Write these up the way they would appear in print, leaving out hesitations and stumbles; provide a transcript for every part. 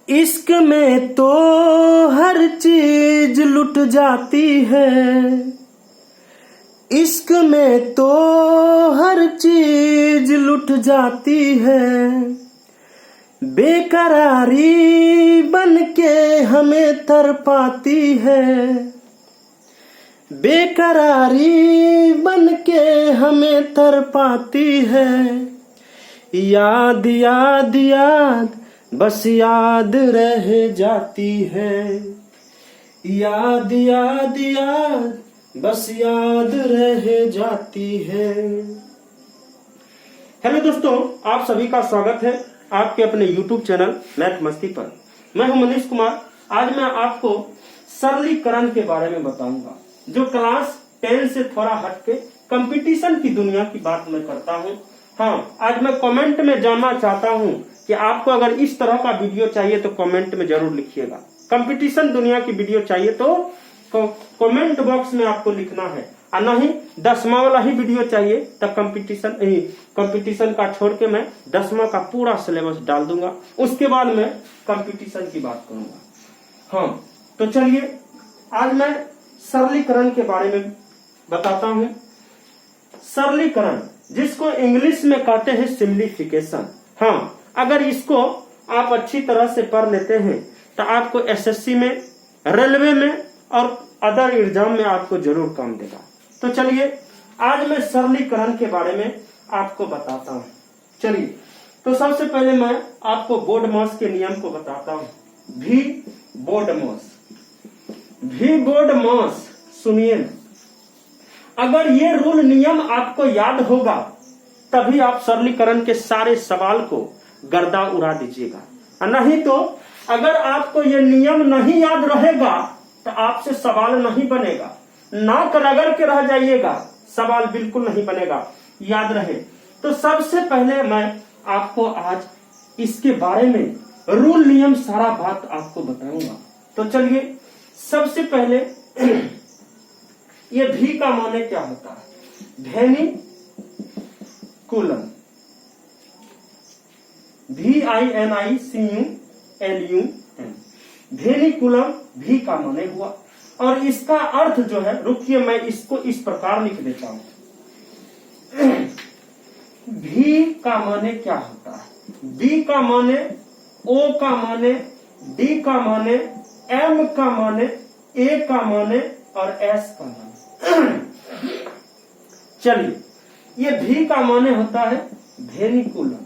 इश्क में तो हर चीज लुट जाती है, इश्क में तो हर चीज लुट जाती है, बेकरारी बन के हमें तरपाती है, बेकरारी बन के हमें तरपाती है। याद याद याद बस याद रह जाती है, याद याद याद बस याद रह जाती है। हेलो दोस्तों, आप सभी का स्वागत है आपके अपने YouTube चैनल मैथ मस्ती पर। मैं हूं मनीष कुमार। आज मैं आपको सरलीकरण के बारे में बताऊंगा, जो क्लास 10 से थोड़ा हटके कंपटीशन की दुनिया की बात मैं करता हूं। हाँ, आज मैं कमेंट में जानना चाहता हूं कि आपको अगर इस तरह का वीडियो चाहिए तो कमेंट में जरूर लिखिएगा। कंपटीशन दुनिया की वीडियो चाहिए तो कमेंट बॉक्स में आपको लिखना है, और नहीं 10वां वाला ही वीडियो चाहिए तब कंपटीशन का छोड़ के मैं 10वां का पूरा सिलेबस डाल दूंगा। उसके बाद मैं कंपटीशन की बात करूंगा। हाँ, तो चलिए आज मैं सरलीकरण के बारे में बताता हूं। सरलीकरण, जिसको इंग्लिश में कहते हैं सिम्प्लीफिकेशन। हाँ, अगर इसको आप अच्छी तरह से पढ़ लेते हैं तो आपको एसएससी में, रेलवे में और अदर एग्जाम में आपको जरूर काम देगा। तो चलिए आज मैं सरलीकरण के बारे में आपको बताता हूं। चलिए, तो सबसे पहले मैं आपको बोर्ड मास के नियम को बताता हूं। भी बोर्ड मास, भी बोर्ड मास, सुनिए ना, अगर ये रूल नियम आपको याद होगा तभी आप सरलीकरण के सारे सवाल को गर्दा उड़ा दीजिएगा, और नहीं तो अगर आपको ये नियम नहीं याद रहेगा तो आपसे सवाल नहीं बनेगा, नाक रगड़ के रह जाइएगा, सवाल बिल्कुल नहीं बनेगा। याद रहे। तो सबसे पहले मैं आपको आज इसके बारे में रूल नियम सारा बात आपको बताऊंगा। तो चलिए सबसे पहले ये भी का माने क्या होता है? भेनिकुलम, VINICULUM, भेनिकुलम भी का माने हुआ। और इसका अर्थ जो है, रुकिए मैं इसको इस प्रकार लिख देता हूं। भी का माने क्या होता है? बी का माने, ओ का माने, डी का माने, एम का माने, ए का माने और एस का माने। चलिए, ये भी का माने होता है भेनिकुलम,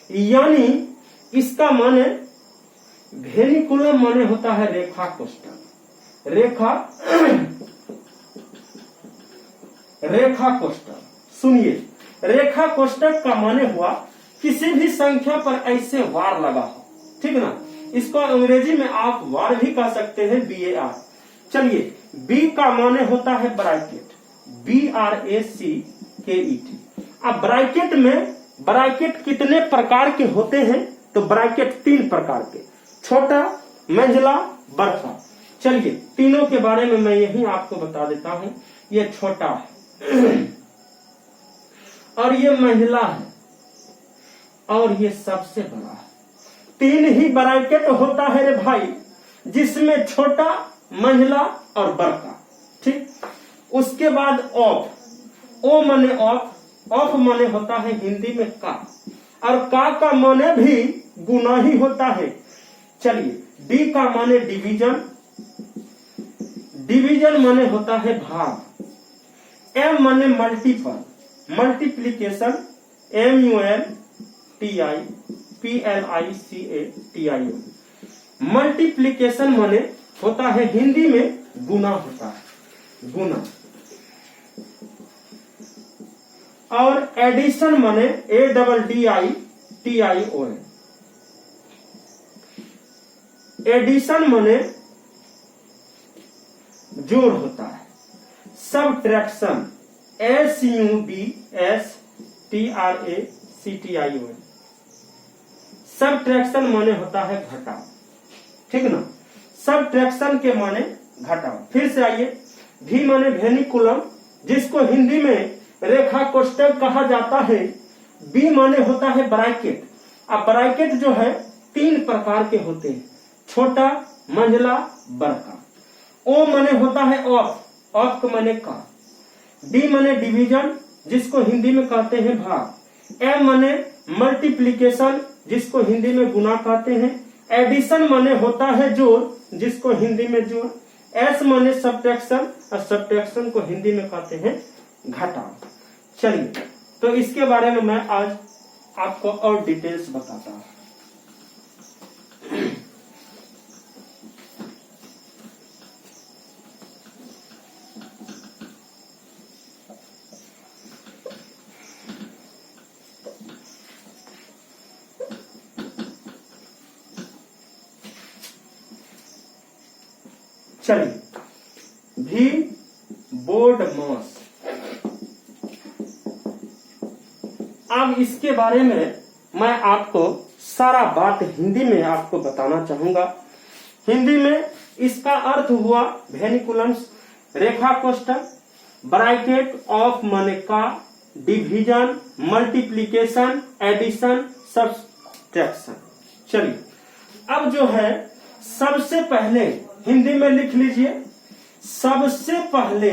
यानी इसका माने भेनिकुलम माने होता है रेखा कोष्ठक। रेखा कोष्ठक, सुनिए, रेखा कोष्ठक का माने हुआ किसी भी संख्या पर ऐसे वार लगा हो, ठीक ना। इसको अंग्रेजी में आप वार भी कह सकते हैं, BAR। चलिए, बी का माने होता है ब्रैकेट, BRACKET। अब ब्रैकेट में, ब्रैकेट कितने प्रकार के होते हैं? तो ब्रैकेट 3 प्रकार के, छोटा, मंझला, बड़का। चलिए तीनों के बारे में मैं यही आपको बता देता हूं। ये छोटा है और ये मंझला है और ये सबसे बड़ा है। 3 ही ब्रैकेट होता है रे भाई, जिसमें छोटा, मंझला और बड़का, ठीक। उसके बाद ऑफ, ओ माने ऑफ, ऑफ माने होता है हिंदी में का, और का माने भी गुना ही होता है। चलिए, डी का माने डिवीजन, डिवीजन माने होता है भाग। एम माने मल्टीपल, मल्टीप्लीकेशन, MULTIPLICATION। मल्टीप्लीकेशन माने होता है हिंदी में गुना होता है, गुना। और एडिशन माने ADDITION, एडिशन माने जोड़ होता है। सबट्रैक्शन, SUBSTRACTION, सबट्रैक्शन माने होता है घटाव, ठीक ना। सबट्रैक्शन के माने घटाव। फिर से आइए, भी माने भेनिकुलम, जिसको हिंदी में रेखा कोष्ठक कहा जाता है। बी माने होता है ब्रैकेट। अब ब्रैकेट जो है तीन प्रकार के होते हैं, छोटा, मंझला, बड़का। ओ माने होता है ऑफ, ऑफ का माने का। डी माने डिवीजन, जिसको हिंदी में कहते हैं भाग। एम माने मल्टीप्लीकेशन, जिसको हिंदी में गुना कहते हैं। एडिशन माने होता है जोड़, जिसको हिंदी में जोड़। एस माने सब्ट्रैक्शन, और सब्ट्रैक्शन को हिंदी में कहते हैं घटाव। चलिए, तो इसके बारे में मैं आज आपको और डिटेल्स बताता हूं। चलिए, भी बोर्ड मास। अब इसके बारे में मैं आपको सारा बात हिंदी में आपको बताना चाहूंगा। हिंदी में इसका अर्थ हुआ वेनिकुलम्स, रेखा कोष्ठक, ब्रैकेट, ऑफ माने का, डिवीजन, मल्टीप्लीकेशन, एडिशन, सब्ट्रैक्शन। चलिए, अब जो है सबसे पहले हिंदी में लिख लीजिए, सबसे पहले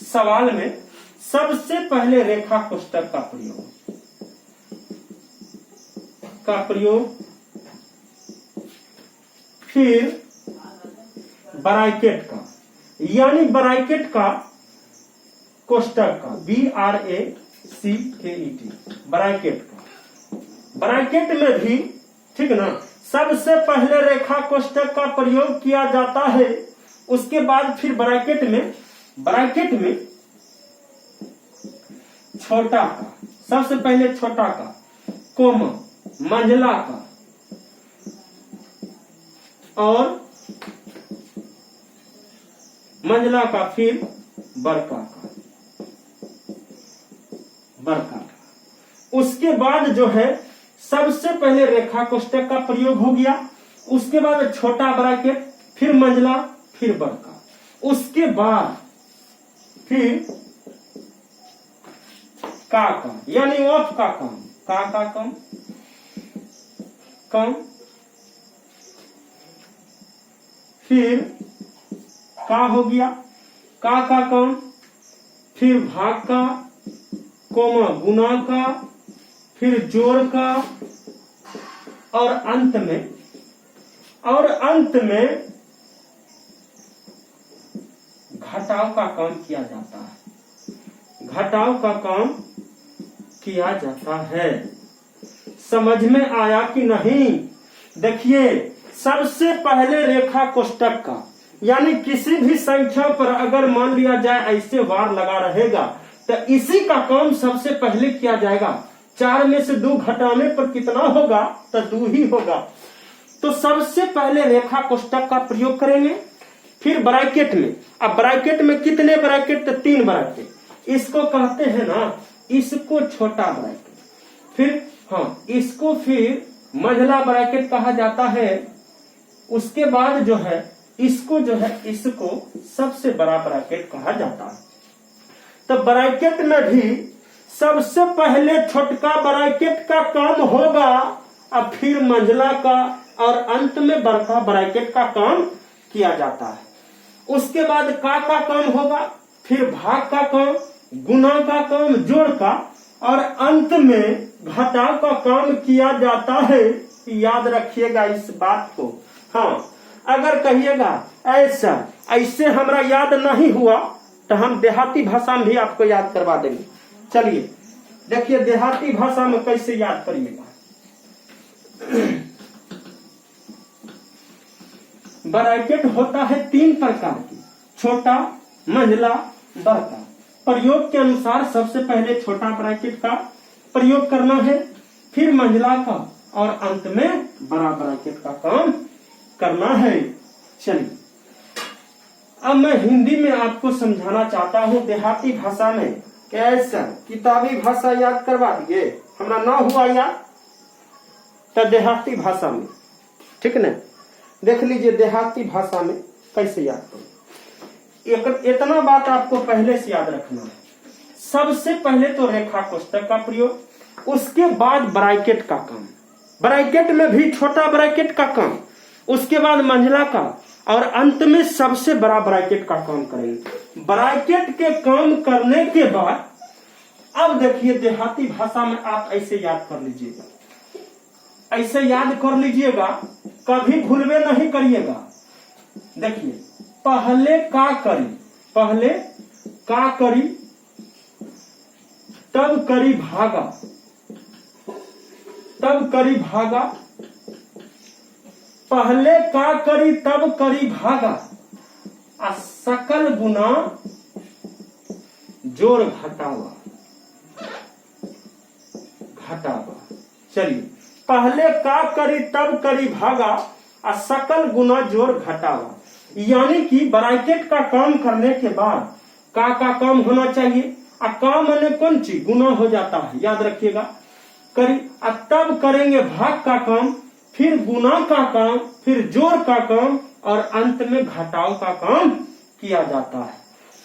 सवाल में सबसे पहले रेखा कोष्ठक का प्रयोग, फिर ब्रैकेट का, यानी ब्रैकेट का कोष्ठक का, BRACKET, ब्रैकेट का। ब्रैकेट में भी ठीक ना, सबसे पहले रेखा कोष्ठक का प्रयोग किया जाता है। उसके बाद फिर ब्रैकेट में छोटा का, सबसे पहले छोटा का, कोमा, मंझला का, और मंझला का, फिर बड़का का। उसके बाद जो है सबसे पहले रेखा कोष्ठक का प्रयोग हो गया। उसके बाद छोटा ब्रैकेट, फिर मंझला, फिर बड़का। उसके बाद फिर का, यानी ऑफ का काम, का कम, फिर का हो गया, का कम, फिर भाग का, कोमा गुना का, फिर जोड़ का, और अंत में घटाव का काम किया जाता है। घटाव का काम किया जाता है। समझ में आया कि नहीं? देखिए, सबसे पहले रेखा कोष्ठक का, यानी किसी भी संख्या पर अगर मान लिया जाए ऐसे वार लगा रहेगा तो इसी का काम सबसे पहले किया जाएगा। 4 में से 2 घटाने पर कितना होगा? तो 2 ही होगा। तो सबसे पहले रेखा कोष्ठक का प्रयोग करेंगे, फिर ब्रैकेट में। अब ब्रैकेट में कितने ब्रैकेट? तो 3 ब्रैकेट। इसको कहते हैं ना, इसको छोटा ब्रैकेट, फिर इसको फिर मंझला ब्रैकेट कहा जाता है। उसके बाद जो है इसको सबसे बड़ा ब्रैकेट कहा जाता है। तो ब्रैकेट में भी सबसे पहले छोटका ब्रैकेट का काम होगा, अब फिर मंझला का, और अंत में बड़का ब्रैकेट का काम किया जाता है। उसके बाद का काम होगा, फिर भाग का काम, गुना का काम, जोड़ का, और अंत में घटाव का काम किया जाता है। याद रखिएगा इस बात को। अगर कहिएगा ऐसे हमरा याद नहीं हुआ तो हम देहाती भाषा में भी आपको याद करवा देंगे। चलिए देखिए देहाती भाषा में कैसे याद करिएगा। ब्रैकेट होता है 3 प्रकार की, छोटा, मंझला, बड़का। प्रयोग के अनुसार सबसे पहले छोटा ब्रैकेट का प्रयोग करना है, फिर मंझला का, और अंत में बड़ा ब्रैकेट का काम करना है। चलिए अब मैं हिंदी में आपको समझाना चाहता हूँ देहाती भाषा में। कैसा किताबी भाषा याद करवा दिए, हमरा ना हुआ याद तो देहाती भाषा में, ठीक न? देख लीजिए देहाती भाषा में कैसे याद करें। इतना बात आपको पहले से याद रखना है। सबसे पहले तो रेखा कोष्ठक का प्रयोग, उसके बाद ब्रैकेट का काम, ब्रैकेट में भी छोटा ब्रैकेट का काम, उसके बाद मंझला का, और अंत में सबसे बड़ा ब्रैकेट का काम करेंगे। ब्रैकेट के काम करने के बाद अब देखिए देहाती भाषा में आप ऐसे याद कर लीजिएगा, ऐसे याद कर लीजिएगा, कभी भूलवे नहीं करिएगा। देखिए पहले का करी तब करी भागा, पहले का करी तब करी भागा, आ सकल गुना जोर घटावा। चलिए, पहले का करी तब करी भागा, आ सकल गुना जोर घटावा। यानी कि ब्रैकेट का काम करने के बाद का काम होना चाहिए, आ काम मैंने कौन चीज गुना हो जाता है, याद रखिएगा। करी तब करेंगे भाग का काम, फिर गुना का काम, फिर जोड़ का काम, और अंत में घटाव का काम किया जाता है।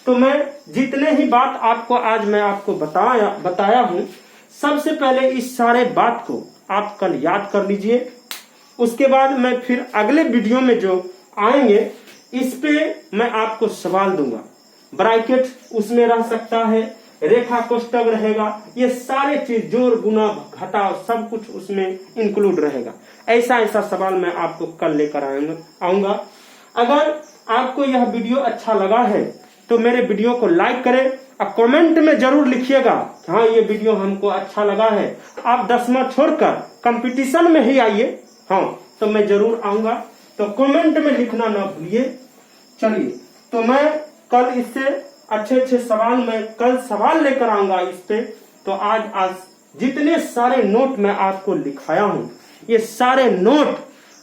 तो मैं जितने ही बात आपको आज मैं आपको बताया हूं, सबसे पहले इस सारे बात को आप कल याद कर लीजिए। उसके बाद मैं फिर अगले वीडियो में जो आएंगे इस पे मैं आपको सवाल दूंगा। ब्रैकेट उसमें रह सकता है, रेखा कोष्टक रहेगा, ये सारे चीज जोड़ गुना घटाव सब कुछ उसमें इंक्लूड रहेगा। ऐसा सवाल मैं आपको कल लेकर आऊंगा। अगर आपको यह वीडियो अच्छा लगा है तो मेरे वीडियो को लाइक करें और कमेंट में जरूर लिखिएगा कि हाँ ये वीडियो हमको अच्छा लगा है। आप 10वां छोड़कर कंपटीशन में ही आइए, हाँ तो मैं जरूर आऊंगा, तो कमेंट में लिखना ना भूलिए। चलिए, तो मैं कल इससे अच्छे सवाल मैं कल सवाल लेकर आऊंगा इस पे। तो आज जितने सारे नोट मैं आपको लिखाया हूं, ये सारे नोट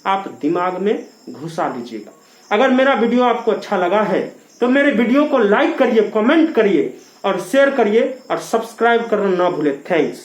आप दिमाग में घुसा लीजिएगा। अगर मेरा वीडियो आपको अच्छा लगा है तो मेरे वीडियो को लाइक करिए, कमेंट करिए और शेयर करिए और सब्सक्राइब करना ना भूले। थैंक्स।